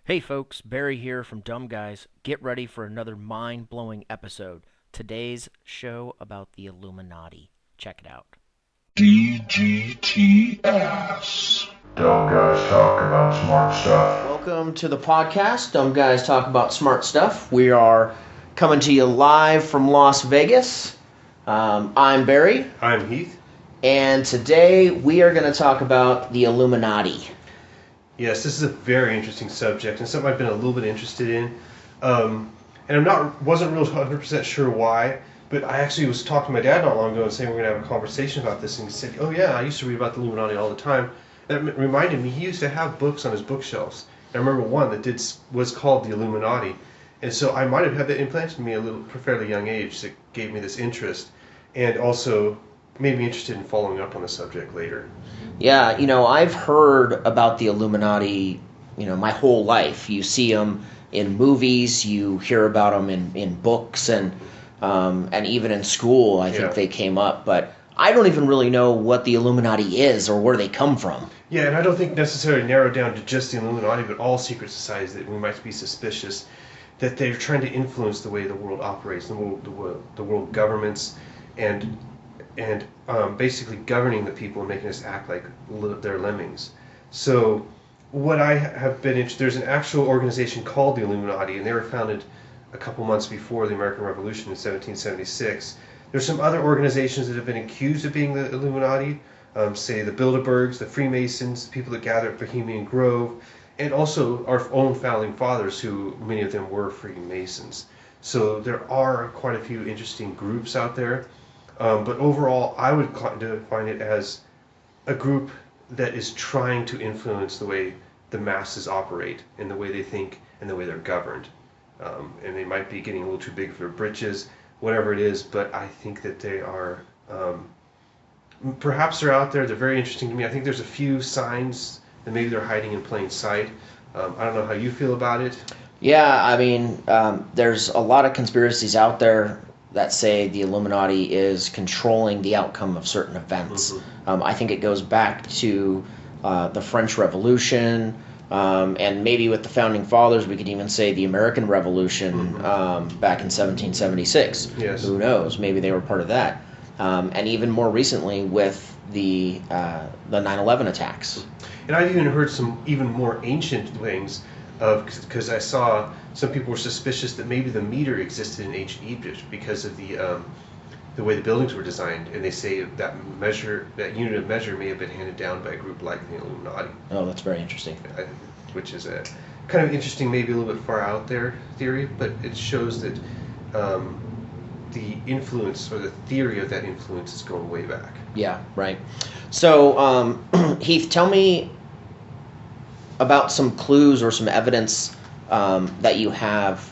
Hey folks, Barry here from Dumb Guys. Get ready for another mind-blowing episode. Today's show about the Illuminati. Check it out. DGTS. Dumb guys talk about smart stuff. Welcome to the podcast, Dumb Guys Talk About Smart Stuff. We are coming to you live from Las Vegas. I'm Barry. I'm Heath. And today we are going to talk about the Illuminati. Yes, this is a very interesting subject and something I've been a little bit interested in. And wasn't real 100% sure why, but I actually was talking to my dad not long ago and saying we're going to have a conversation about this, and he said, "Oh yeah, I used to read about the Illuminati all the time." That reminded me he used to have books on his bookshelves. I remember one that was called the Illuminati, and so I might have had that implanted in me at a fairly young age that gave me this interest, and also made me interested in following up on the subject later. Yeah, I've heard about the Illuminati, my whole life. You see them in movies, you hear about them in books, and even in school, I think they came up. But I don't even really know what the Illuminati is or where they come from. Yeah, and I don't think necessarily narrowed down to just the Illuminati, but all secret societies that we might be suspicious that they're trying to influence the way the world operates, the world governments, and basically governing the people and making us act like they're lemmings. So what I have been interested, there's an actual organization called the Illuminati, and they were founded a couple months before the American Revolution in 1776. There's some other organizations that have been accused of being the Illuminati, say the Bilderbergs, the Freemasons, the people that gather at Bohemian Grove, and also our own founding fathers, who many of them were Freemasons. So there are quite a few interesting groups out there. But overall, I would define it as a group that is trying to influence the way the masses operate and the way they think and the way they're governed. And they might be getting a little too big for their britches, whatever it is, but I think that they are, perhaps they're out there, they're very interesting to me. I think there's a few signs that maybe they're hiding in plain sight. I don't know how you feel about it. Yeah, I mean, there's a lot of conspiracies out there that say the Illuminati is controlling the outcome of certain events. Mm-hmm. I think it goes back to the French Revolution, and maybe with the Founding Fathers, we could even say the American Revolution. Mm-hmm. Back in 1776. Yes. Who knows? Maybe they were part of that. And even more recently with the 9/11 attacks. And I've even heard some even more ancient things, because I saw some people were suspicious that maybe the meter existed in ancient Egypt because of the way the buildings were designed, and they say that unit of measure may have been handed down by a group like the Illuminati. Oh, that's very interesting. Which is a kind of interesting, maybe a little bit far out there theory, but it shows that the influence or the theory of that influence is going way back. Yeah, right. So, Heath, tell me about some clues or some evidence that you have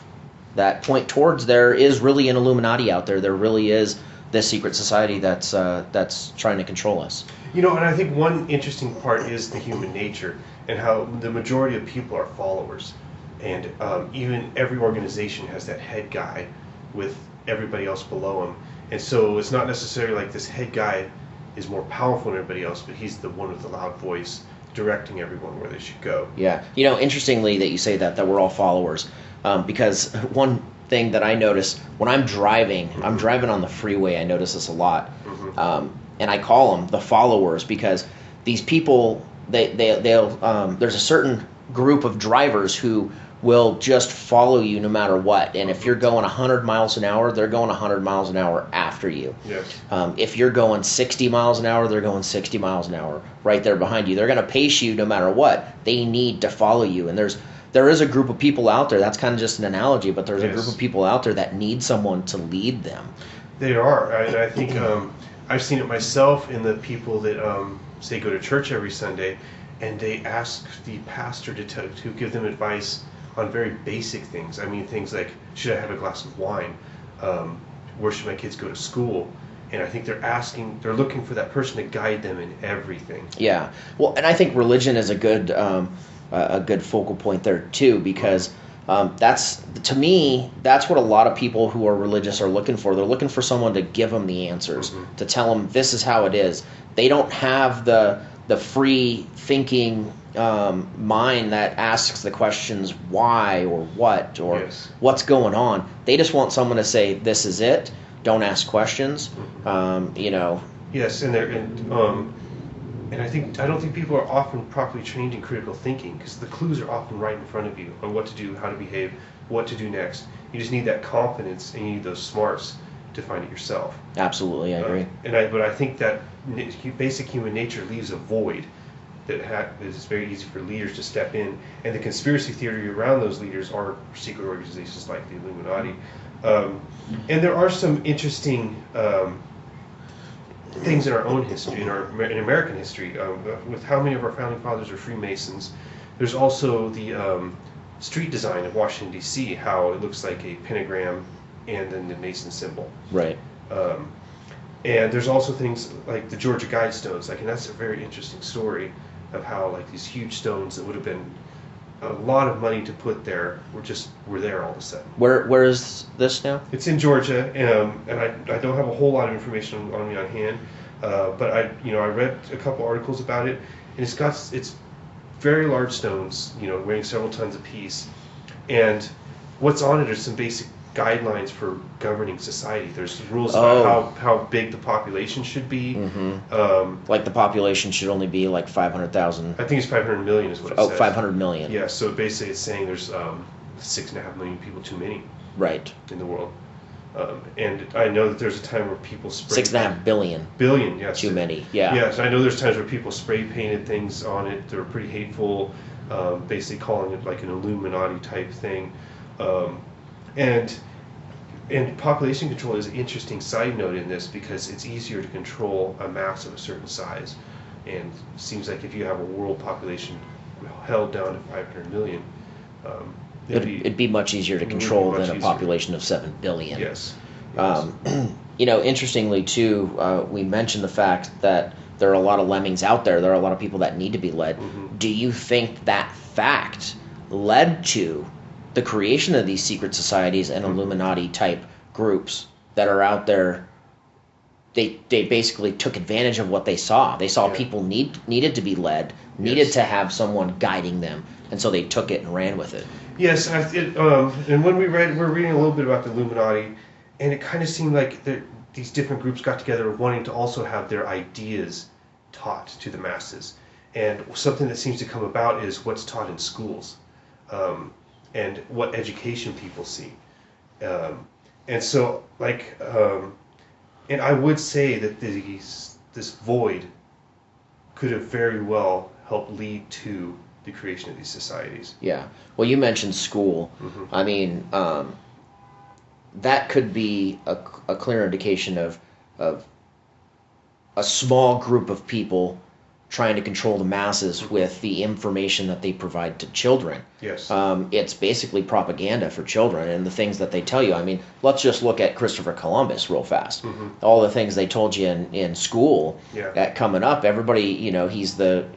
that point towards there is really an Illuminati out there. There really is this secret society that's trying to control us. And I think one interesting part is the human nature and how the majority of people are followers. And even every organization has that head guy with everybody else below him. And so it's not necessarily like this head guy is more powerful than everybody else, but he's the one with the loud voice directing everyone where they should go. Yeah. Interestingly that you say that we're all followers, because one thing that I notice when I'm driving, mm-hmm. I'm driving on the freeway, I notice this a lot, mm-hmm. And I call them the followers because these people, they'll there's a certain group of drivers who will just follow you no matter what. And if you're going 100 miles an hour, they're going 100 miles an hour after you. Yes. If you're going 60 miles an hour, they're going 60 miles an hour right there behind you. They're going to pace you no matter what. They need to follow you. And there is a group of people out there, that's kind of just an analogy, but there's a group of people out there that need someone to lead them. They are. I think I've seen it myself in the people that say go to church every Sunday, and they ask the pastor to give them advice on very basic things. I mean, things like, should I have a glass of wine? Where should my kids go to school? And I think they're looking for that person to guide them in everything. Yeah. Well, and I think religion is a good focal point there too, because to me, that's what a lot of people who are religious are looking for. They're looking for someone to give them the answers, mm-hmm. to tell them this is how it is. They don't have the free thinking mind that asks the questions why or what or Yes. what's going on. They just want someone to say, "This is it." Don't ask questions. You know. Yes, and I don't think people are often properly trained in critical thinking because the clues are often right in front of you on what to do, how to behave, what to do next. You just need that confidence and you need those smarts to find it yourself. Absolutely, I agree. But I think that basic human nature leaves a void that is very easy for leaders to step in, and the conspiracy theory around those leaders are secret organizations like the Illuminati. And there are some interesting things in our own history, in American history, with how many of our founding fathers are Freemasons. There's also the street design of Washington, D.C., how it looks like a pentagram and then the Mason symbol. Right. And there's also things like the Georgia Guidestones, and that's a very interesting story of how like these huge stones that would have been a lot of money to put there were there all of a sudden. Where is this now? It's in Georgia, and I don't have a whole lot of information on me on hand, but I read a couple articles about it, and it's very large stones, weighing several tons apiece, and what's on it are some basic guidelines for governing society. There's rules about how big the population should be. Like the population should only be like 500,000. I think it's 500 million is what it says. 500 million. Yeah, so basically it's saying there's 6.5 million people too many Right. in the world. And I know that there's a time where people spray 6.5 billion. billion, yes. Too many. Yeah. Yes, I know there's times where people spray painted things on it that were pretty hateful, basically calling it like an Illuminati type thing. And population control is an interesting side note in this because it's easier to control a mass of a certain size. And it seems like if you have a world population held down to 500 million, It'd be much easier to control than a population of 7 billion. Yes. Interestingly, too, we mentioned the fact that there are a lot of lemmings out there. There are a lot of people that need to be led. Do you think that fact led to the creation of these secret societies and Illuminati type groups that are out there? They basically took advantage of what they saw. They saw people needed to be led, needed to have someone guiding them, and so they took it and ran with it. Yes, and when we're reading a little bit about the Illuminati, and it kind of seemed like these different groups got together wanting to also have their ideas taught to the masses. And something that seems to come about is what's taught in schools, and what education people see. And so, and I would say that this void could have very well helped lead to the creation of these societies. Yeah. Well, you mentioned school. I mean, that could be a clear indication of a small group of people trying to control the masses with the information that they provide to children. Yes. It's basically propaganda for children and the things that they tell you. I mean, let's just look at Christopher Columbus real fast. All the things they told you in school coming up. Everybody,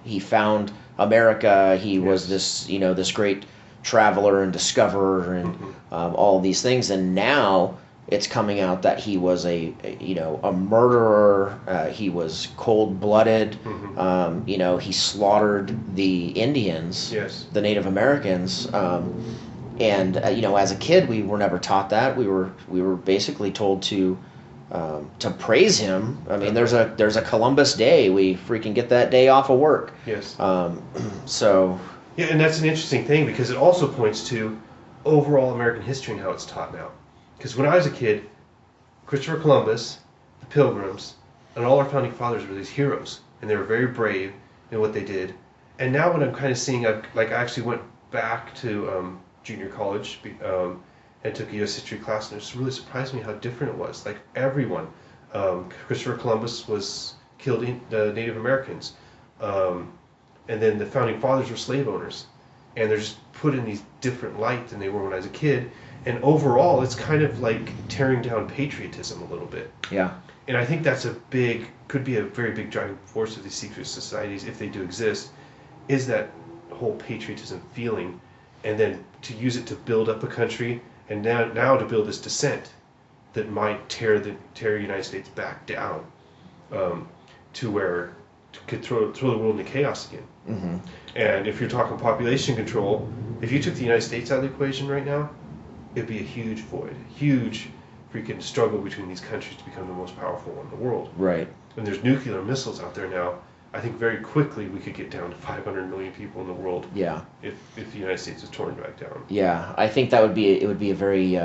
he found America. He was this great traveler and discoverer and all these things. And now it's coming out that he was a murderer. He was cold-blooded. He slaughtered the Indians, the Native Americans. As a kid, we were never taught that. We were basically told to praise him. I mean, there's a Columbus Day. We freaking get that day off of work. Yes. So. Yeah, and that's an interesting thing because it also points to overall American history and how it's taught now. Because when I was a kid, Christopher Columbus, the Pilgrims, and all our founding fathers were these heroes, and they were very brave in what they did. And now what I'm kind of seeing, I actually went back to junior college and took a U.S. history class, and it just really surprised me how different it was. Like everyone, Christopher Columbus was killed the Native Americans, and then the founding fathers were slave owners, and they're just put in these different light than they were when I was a kid. And overall, it's kind of like tearing down patriotism a little bit. Yeah. And I think that's could be a very big driving force of these secret societies, if they do exist, is that whole patriotism feeling, and then to use it to build up a country, and now to build this dissent that might tear the United States back down, to could throw the world into chaos again. Mm-hmm. And if you're talking population control, if you took the United States out of the equation right now, it'd be a huge void, huge freaking struggle between these countries to become the most powerful one in the world. Right. And there's nuclear missiles out there now. I think very quickly we could get down to 500 million people in the world. Yeah. If the United States was torn back down. Yeah, I think that would be a very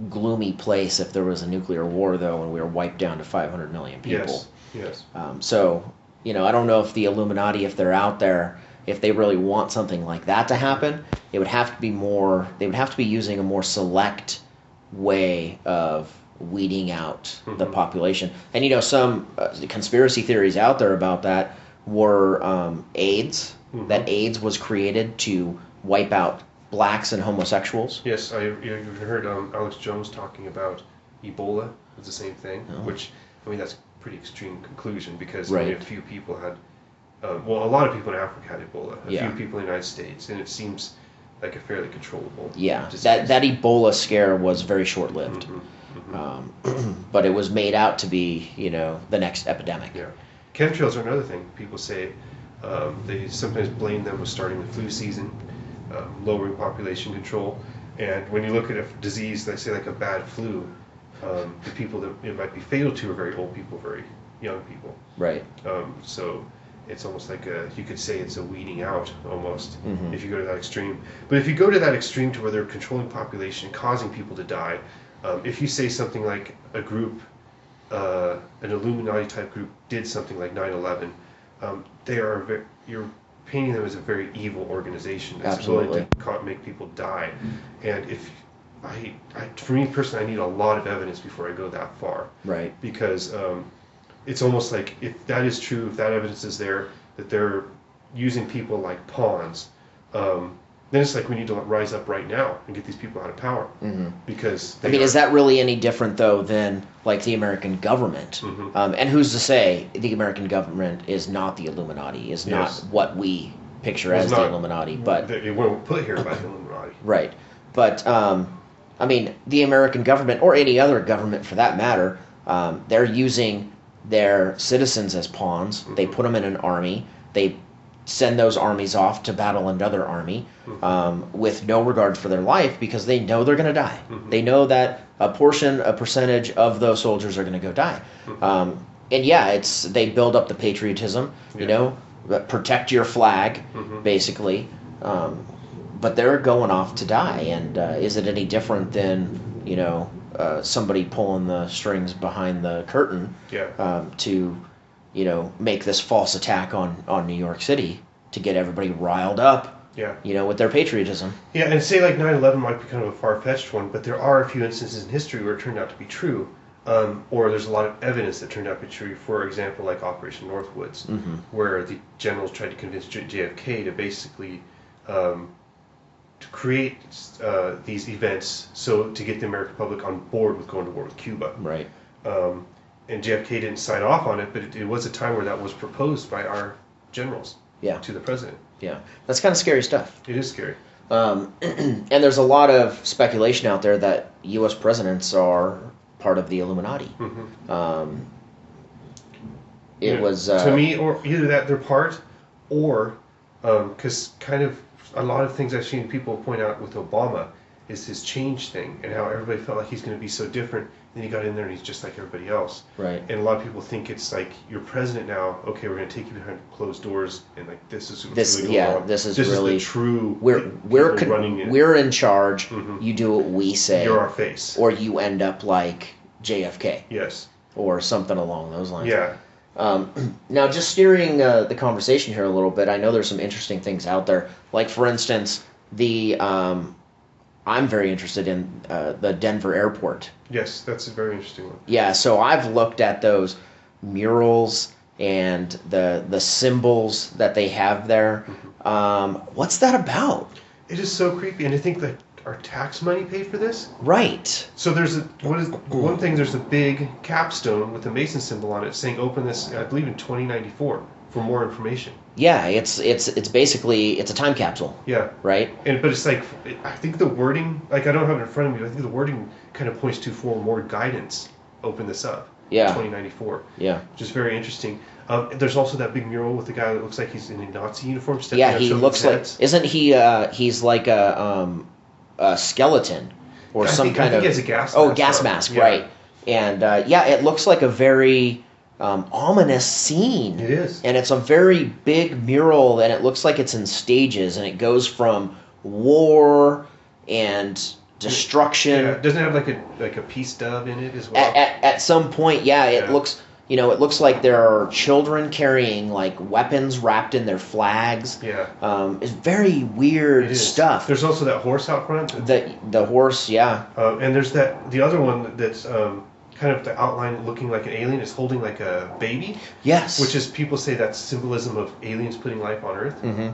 gloomy place if there was a nuclear war, though, and we were wiped down to 500 million people. Yes. So, I don't know if the Illuminati, if they're out there, if they really want something like that to happen, it would have to be more. They would have to be using a more select way of weeding out the population. And some conspiracy theories out there about that were AIDS. That AIDS was created to wipe out blacks and homosexuals. Yes, I even heard Alex Jones talking about Ebola. It's the same thing, which, that's a pretty extreme conclusion because only a few people had, a lot of people in Africa had Ebola, a few people in the United States, and it seems like a fairly controllable disease. That Ebola scare was very short-lived. But it was made out to be, the next epidemic. Yeah. Chemtrails are another thing. People say they sometimes blame them with starting the flu season, lowering population control. And when you look at a disease, they say like a bad flu, the people that it might be fatal to are very old people, very young people. Right. So it's almost like you could say it's a weeding out almost if you go to that extreme. But if you go to that extreme to where they're controlling population, causing people to die, if you say something like a group, an Illuminati type group did something like 9/11, you're painting them as a very evil organization that's willing to make people die. And if for me personally, I need a lot of evidence before I go that far. Right. Because it's almost like if that is true, if that evidence is there, that they're using people like pawns, then it's like we need to rise up right now and get these people out of power. Because is that really any different though than like the American government? And who's to say the American government is not the Illuminati, is not what we picture as the Illuminati? But it weren't put here by the Illuminati. Right. But the American government, or any other government for that matter, they're using their citizens as pawns. They put them in an army. They send those armies off to battle another army with no regard for their life because they know they're going to die. They know that a percentage of those soldiers are going to go die. And they build up the patriotism, protect your flag, basically. But they're going off to die. And is it any different than, somebody pulling the strings behind the curtain to make this false attack on New York City to get everybody riled up, with their patriotism. Yeah, and say like 9/11 might be kind of a far-fetched one, but there are a few instances in history where it turned out to be true, or there's a lot of evidence that turned out to be true. For example, like Operation Northwoods, where the generals tried to convince JFK to basically to create these events to get the American public on board with going to war with Cuba. Right. And JFK didn't sign off on it, but it was a time where that was proposed by our generals to the president. Yeah, that's kind of scary stuff. It is scary. And there's a lot of speculation out there that U.S. presidents are part of the Illuminati. To me, or either that they're part, or because kind of a lot of things I've seen people point out with Obama is his change thing and how everybody felt like he's going to be so different. Then he got in there and he's just like everybody else. Right. And a lot of people think it's like you're president now. Okay, we're going to take you behind closed doors and like this is really going on. This is really the true. We're in charge. You do what we say. You're our face. Or you end up like JFK. Yes. Or something along those lines. Yeah. Now, just steering the conversation here a little bit, I know there's some interesting things out there. Like, for instance, I'm very interested in the Denver airport. Yes, that's a very interesting one. Yeah, so I've looked at those murals and the symbols that they have there. What's that about? It is so creepy, and I think that our tax money paid for this. Right. So there's one thing. There's a big capstone with a Mason symbol on it saying "Open this," I believe in 2094 for more information. Yeah, it's basically a time capsule. Yeah. Right. But it's like I think the wording, like I don't have it in front of me, but I think the wording kind of points to for more guidance. Open this up. Yeah. 2094. Yeah. Which is very interesting. There's also that big mural with the guy that looks like he's in a Nazi uniform. Stepping Yeah, on he children's looks like. heads. Isn't he? He's like a skeleton or I some think kind of. he has a gas Oh, mask gas on. mask, Yeah. right? And yeah, it looks like a very ominous scene. It is. And it's a very big mural, and it looks like it's in stages, and it goes from war and destruction. Yeah, doesn't it have like a peace dove in it as well? At some point, yeah, it Yeah. looks. It looks like there are children carrying like weapons wrapped in their flags. Yeah. It's very weird It is. stuff. There's also that horse out front. The horse, yeah. And there's the other one that's kind of the outline looking like an alien is holding like a baby, Yes. which is people say that's symbolism of aliens putting life on Earth. Mm-hmm.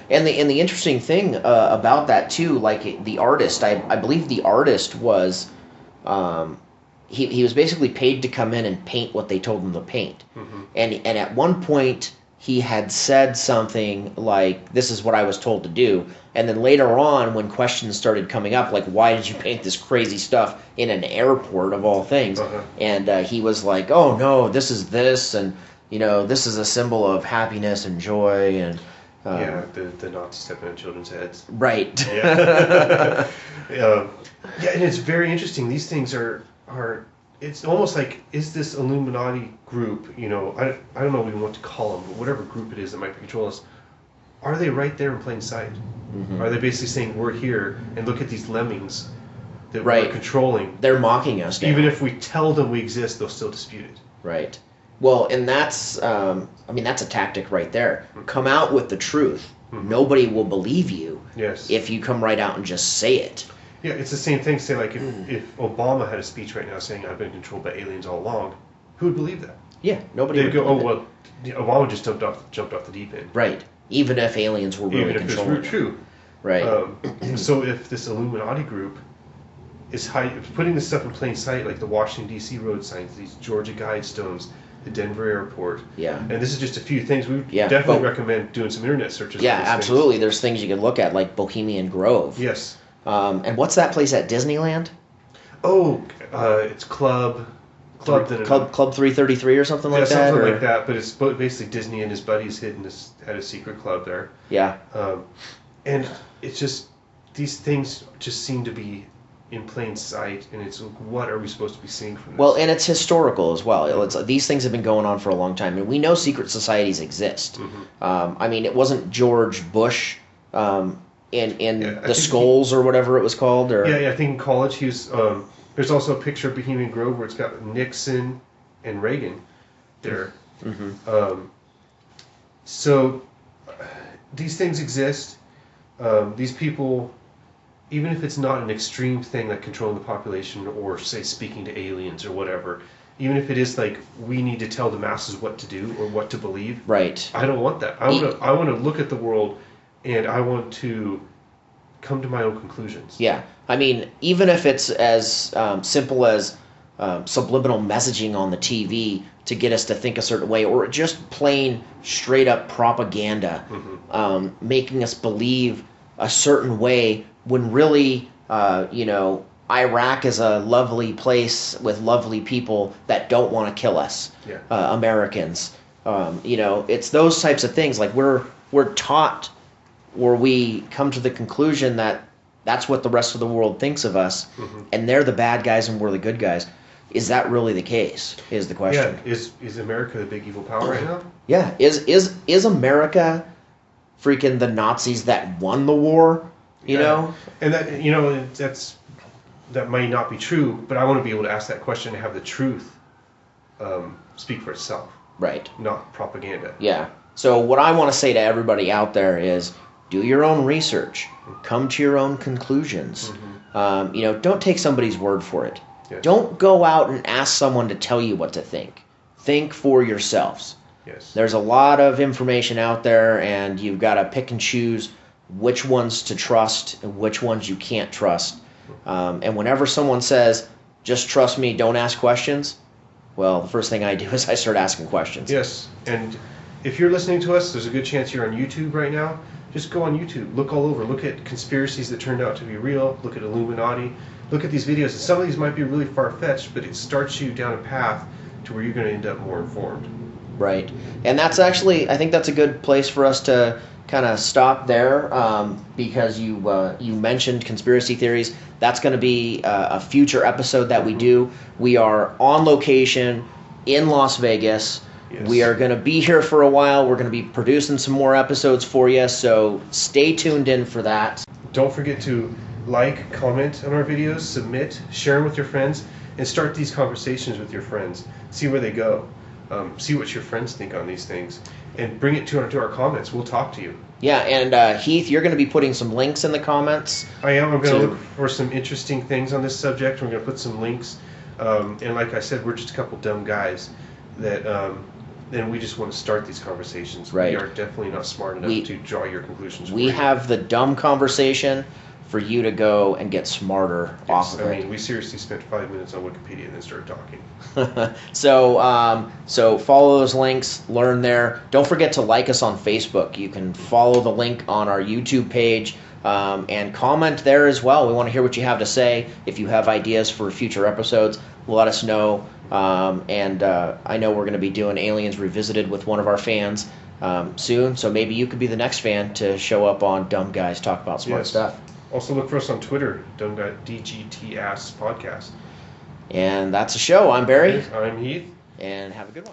And the interesting thing about that too, like the artist, I believe the artist was, he was basically paid to come in and paint what they told him to paint. Mm-hmm. And at one point he had said something like, "This is what I was told to do." And then later on, when questions started coming up, like, "Why did you paint this crazy stuff in an airport of all things?" Uh-huh. And he was like, "Oh no, this is this, and this is a symbol of happiness and joy." And Yeah, the Nazi stepping on children's heads. right. Yeah. Yeah, and it's very interesting. These things are it's almost like, is this Illuminati group, I don't know what we want to call them, but whatever group it is that might be controlling us, are they right there in plain sight? Mm-hmm. Are they basically saying, we're here, and look at these lemmings that Right. we're controlling? They're mocking us now. Even if we tell them we exist, they'll still dispute it. Right. Well, and that's that's a tactic right there. Come out with the truth. Mhm. Nobody will believe you Yes. if you come right out and just say it. Yeah, it's the same thing. Say, like, if Obama had a speech right now saying, I've been controlled by aliens all along, who would believe that? Yeah, nobody They'd would go, oh, believe it. well, Obama just jumped off the deep end. Right. Even if aliens were really Even if it's controlling. true. Right. So if this Illuminati group is putting this stuff in plain sight, like the Washington, D.C. road signs, these Georgia Guidestones, the Denver airport, Yeah. and this is just a few things. We would Yeah, definitely but- recommend doing some internet searches. Yeah, for these things. absolutely. There's things you can look at, like Bohemian Grove. Yes. And what's that place at Disneyland? Oh, it's Club 333 or something like that? something or- like that. But it's basically Disney and his buddies had a secret club there. Yeah. And it's just, these things just seem to be in plain sight, and it's, what are we supposed to be seeing from this? Well, and it's historical as well. These things have been going on for a long time, and we know secret societies exist. Mm-hmm. It wasn't George Bush in Yeah, I the think Skulls or whatever it was called, or Yeah, I think in college he was. There's also a picture of Bohemian Grove where it's got Nixon and Reagan there. Mhm. So these things exist. These people, even if it's not an extreme thing like controlling the population or say speaking to aliens or whatever, even if it is like we need to tell the masses what to do or what to believe, right. I don't want that. I want to look at the world, and I want to come to my own conclusions. Yeah, I mean, even if it's as simple as subliminal messaging on the TV to get us to think a certain way, or just plain straight up propaganda, making us believe a certain way when really, Iraq is a lovely place with lovely people that don't want to kill us, Yeah. Americans. It's those types of things. Like we're taught, or we come to the conclusion that that's what the rest of the world thinks of us, and they're the bad guys and we're the good guys. Is that really the case? Is the question. Yeah, is America the big evil power right now? Yeah. Is America freaking the Nazis that won the war? You know? And that might not be true, but I want to be able to ask that question and have the truth speak for itself, Right. not propaganda. Yeah. So what I want to say to everybody out there is do your own research. Come to your own conclusions. Don't take somebody's word for it. Yes. Don't go out and ask someone to tell you what to think. Think for yourselves. Yes. There's a lot of information out there, and you've got to pick and choose which ones to trust and which ones you can't trust. And whenever someone says, just trust me, don't ask questions, well, the first thing I do is I start asking questions. Yes. And if you're listening to us, there's a good chance you're on YouTube right now. Just go on YouTube. Look all over. Look at conspiracies that turned out to be real. Look at Illuminati. Look at these videos. And some of these might be really far-fetched, but it starts you down a path to where you're going to end up more informed. Right. And that's actually, I think that's a good place for us to kind of stop there, because you mentioned conspiracy theories. That's going to be a future episode that we do. We are on location in Las Vegas. Yes. We are going to be here for a while. We're going to be producing some more episodes for you, so stay tuned in for that. Don't forget to like, comment on our videos, submit, share with your friends, and start these conversations with your friends. See where they go. See what your friends think on these things, and bring it to our comments. We'll talk to you. Yeah, and Heath, you're going to be putting some links in the comments. I am. I'm going to look for some interesting things on this subject. We're going to put some links. And like I said, we're just a couple dumb guys that, and we just want to start these conversations. Right. We are definitely not smart enough to draw your conclusions. We have the dumb conversation for you to go and get smarter off of it. I mean, we seriously spent 5 minutes on Wikipedia and then started talking. So follow those links, learn there. Don't forget to like us on Facebook. You can follow the link on our YouTube page, and comment there as well. We want to hear what you have to say. If you have ideas for future episodes, let us know. And I know we're going to be doing Aliens Revisited with one of our fans soon, so maybe you could be the next fan to show up on Dumb Guys Talk About Smart Stuff. Also look for us on Twitter, Dumb Guy DGT Ass Podcast. And that's a show. I'm Barry. I'm Heath. And have a good one.